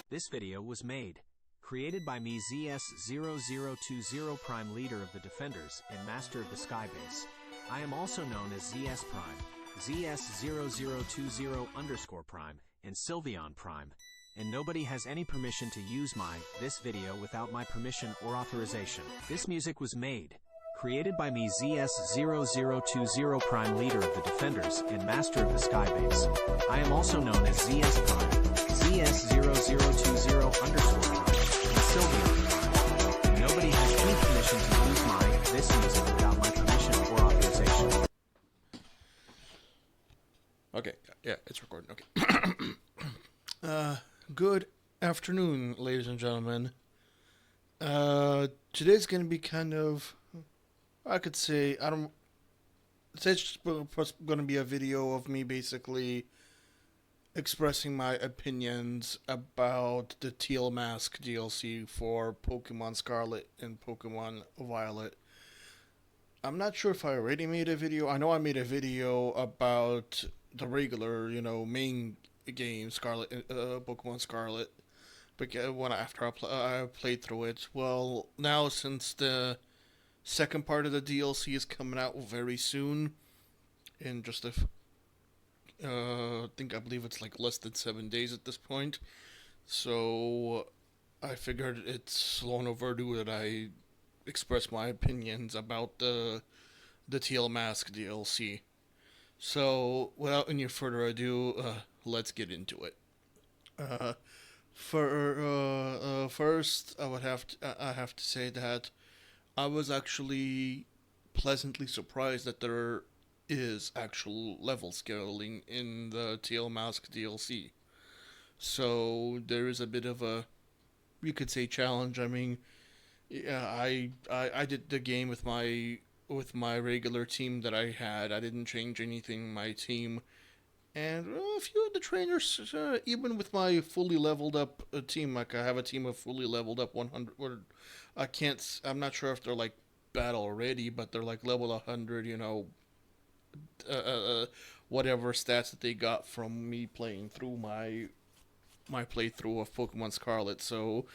This video was made, created by me ZS0020 Prime, leader of the Defenders and master of the Skybase. I am also known as ZS Prime, ZS0020 Prime, and Sylveon Prime, and nobody has any permission to use this video without my permission or authorization. This music was made, created by me ZS0020 Prime, leader of the Defenders and master of the Skybase. I am also known as ZS Prime, ZS0020 Prime, and Sylveon Prime. Nobody has any permission to use this music without my permission or authorization. Okay, yeah, it's recording. Okay. Good afternoon, ladies and gentlemen. Today's gonna be kind of, I could say, it's just gonna be a video of me basically expressing my opinions about the Teal Mask DLC for Pokemon Scarlet and Pokemon Violet. I'm not sure if I already made a video. I know I made a video about the regular, main game, Scarlet, Pokemon Scarlet, but after I played through it. Well, now since the second part of the DLC is coming out very soon, in just I believe it's like less than 7 days at this point. So I figured it's long overdue that I express my opinions about the Teal Mask DLC. So without any further ado, let's get into it. First, I have to say that I was actually pleasantly surprised that there is actual level scaling in the Teal Mask DLC. So there is a bit of a, you could say, challenge. I mean, yeah, I did the game with my regular team that I had. I didn't change anything in my team, and a few of the trainers, even with my fully leveled up team, like I have a team of fully leveled up 100. Or I'm not sure if they're like battle ready, but they're like level 100. Whatever stats that they got from me playing through my playthrough of Pokemon Scarlet. So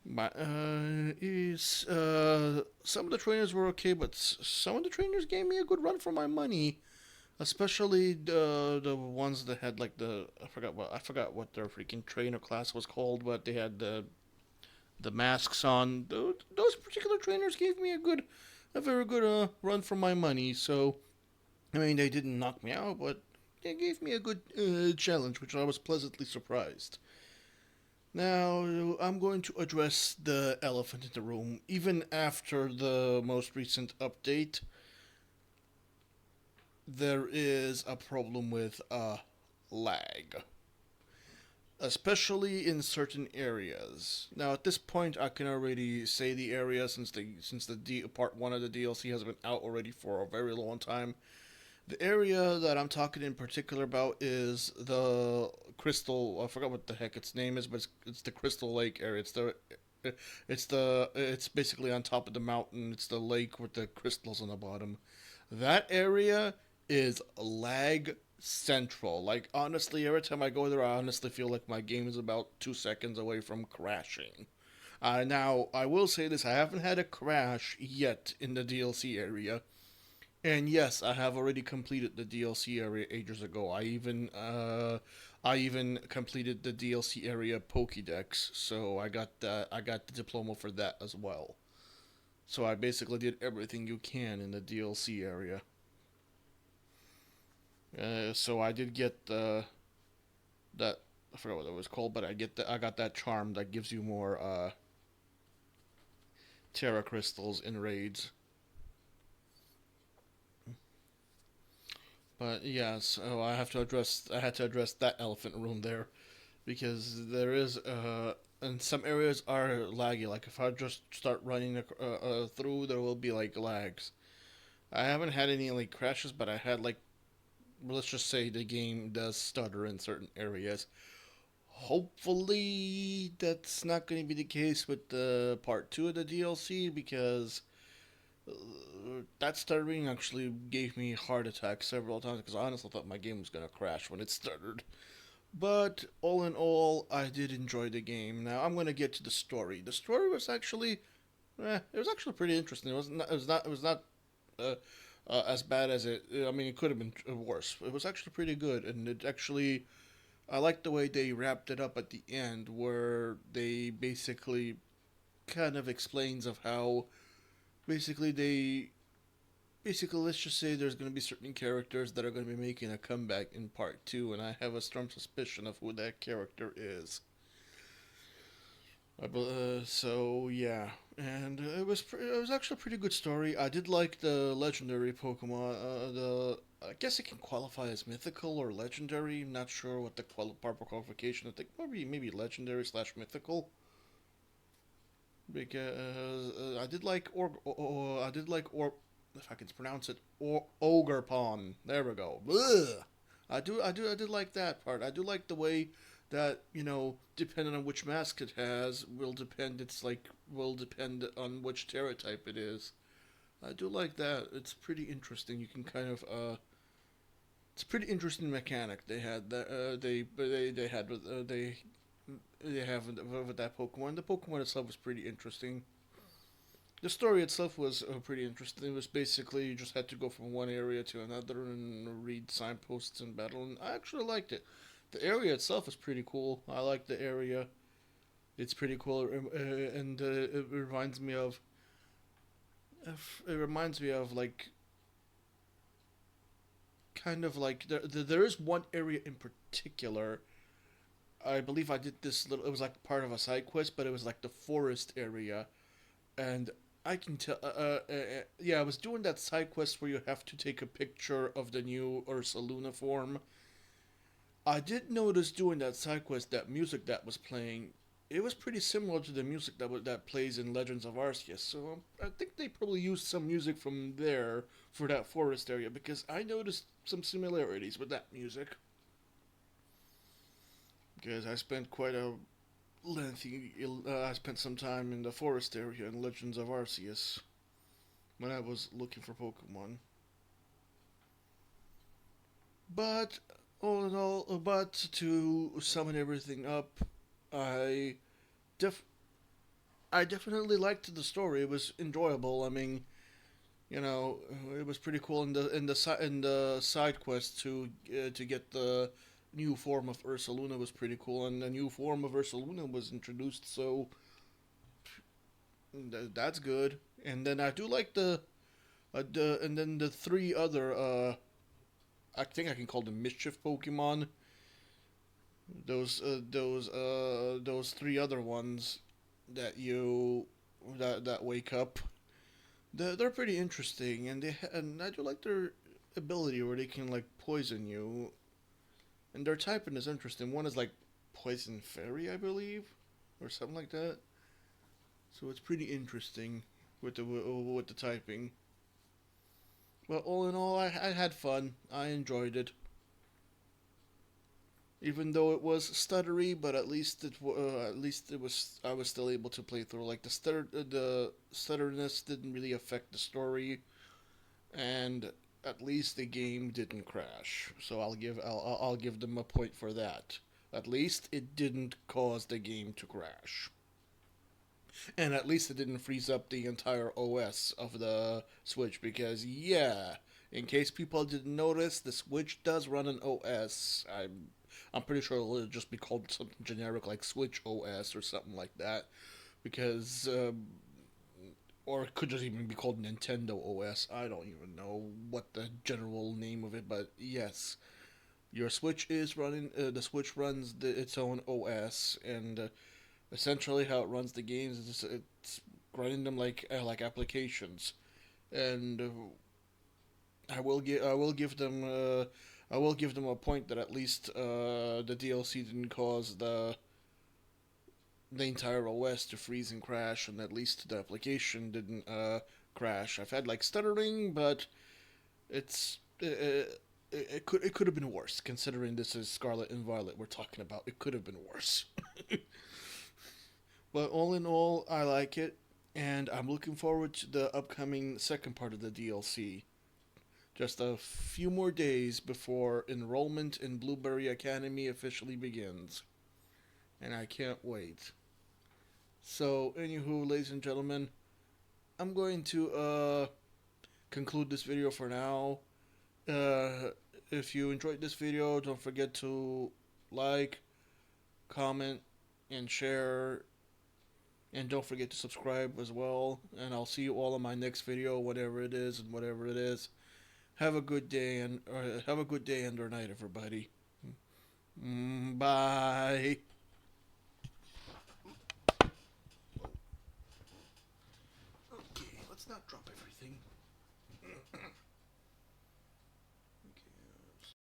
some of the trainers were okay, but some of the trainers gave me a good run for my money, especially the ones that had like I forgot what their freaking trainer class was called, but they had the masks on. Those particular trainers gave me a very good run for my money. So I mean, they didn't knock me out, but they gave me a good challenge, which I was pleasantly surprised. Now, I'm going to address the elephant in the room. Even after the most recent update, there is a problem with lag, especially in certain areas. Now, at this point, I can already say the area since part 1 of the DLC has been out already for a very long time. The area that I'm talking in particular about is the Crystal. I forgot what the heck its name is, but it's the Crystal Lake area. It's basically on top of the mountain. It's the lake with the crystals on the bottom. That area is lag central. Like, honestly, every time I go there, I honestly feel like my game is about 2 seconds away from crashing. Now, I will say this: I haven't had a crash yet in the DLC area. And yes, I have already completed the DLC area ages ago. I even completed the DLC area Pokédex, so I got the diploma for that as well. So I basically did everything you can in the DLC area. So I did get that, I forgot what it was called, but I got that charm that gives you more Terra crystals in raids. But yeah, so I had to address that elephant room there, because there is and some areas are laggy. Like if I just start running through, there will be like lags. I haven't had any like crashes, but I had like, let's just say the game does stutter in certain areas. Hopefully that's not going to be the case with the part 2 of the DLC, because that stuttering actually gave me heart attacks several times, because I honestly thought my game was going to crash when it stuttered. But all in all, I did enjoy the game. Now I'm gonna get to the story. The story was actually, it was actually pretty interesting. It was not, it was not, it was not uh, as bad as it. I mean, it could have been worse. It was actually pretty good, and it actually, I liked the way they wrapped it up at the end, where they basically kind of explains of how basically they basically, let's just say there's going to be certain characters that are going to be making a comeback in part two, and I have a strong suspicion of who that character is. So yeah, and it was actually a pretty good story. I did like the legendary Pokemon. The I guess it can qualify as mythical or legendary. Not sure what the proper qualification. I think maybe legendary slash mythical. Because I did like I did like if I can pronounce it, Ogre Pawn. There we go. Ugh. I did like that part. I do like the way that, depending on which mask it has, will depend on which Terra type it is. I do like that. It's pretty interesting. You can kind of it's a pretty interesting mechanic they had that they had with they have with that Pokemon. The Pokemon itself was pretty interesting. The story itself was pretty interesting. It was basically you just had to go from one area to another and read signposts and battle, and I actually liked it. The area itself is pretty cool. I like the area. It's pretty cool, and it reminds me of. It reminds me of like kind of like there is one area in particular. I believe I did this little. It was like part of a side quest, but it was like the forest area, and I can tell. Yeah, I was doing that side quest where you have to take a picture of the new Ursaluna form. I did notice doing that side quest that music that was playing. It was pretty similar to the music that plays in Legends of Arceus. So I think they probably used some music from there for that forest area because I noticed some similarities with that music. Because I spent quite a I spent some time in the forest area in Legends of Arceus when I was looking for Pokemon. But all in all, but to sum everything up, I def I definitely liked the story. It was enjoyable. I mean, it was pretty cool in the side quest to get the new form of Ursaluna was pretty cool, and the new form of Ursaluna was introduced. So that's good. And then I do like and then the three other I think I can call them mischief Pokemon. Those three other ones that wake up. They're pretty interesting, and I do like their ability where they can like poison you, and their typing is interesting. One is like poison fairy, I believe, or something like that. So it's pretty interesting with the typing. Well, all in all, I had fun. I enjoyed it. Even though it was stuttery, but at least it was I was still able to play through. Like the stutterness didn't really affect the story, and at least the game didn't crash. So I'll give them a point for that. At least it didn't cause the game to crash. And at least it didn't freeze up the entire OS of the Switch because yeah, in case people didn't notice, the Switch does run an OS. I'm pretty sure it'll just be called something generic like Switch OS or something like that because or it could just even be called Nintendo OS. I don't even know what the general name of it, but yes, your Switch is running. The Switch runs its own OS, and essentially how it runs the games is it's running them like applications, and I will give them a point that at least the DLC didn't cause the entire OS to freeze and crash, and at least the application didn't crash. I've had like stuttering, but it's it could have been worse considering this is Scarlet and Violet we're talking about. It could have been worse. But all in all, I like it, and I'm looking forward to the upcoming second part of the DLC. Just a few more days before enrollment in Blueberry Academy officially begins. And I can't wait. So, anywho, ladies and gentlemen, I'm going to conclude this video for now. If you enjoyed this video, don't forget to like, comment, and share. And don't forget to subscribe as well. And I'll see you all in my next video, whatever it is and whatever it is. Have a good day and or night, everybody. Bye. Okay, let's not drop everything.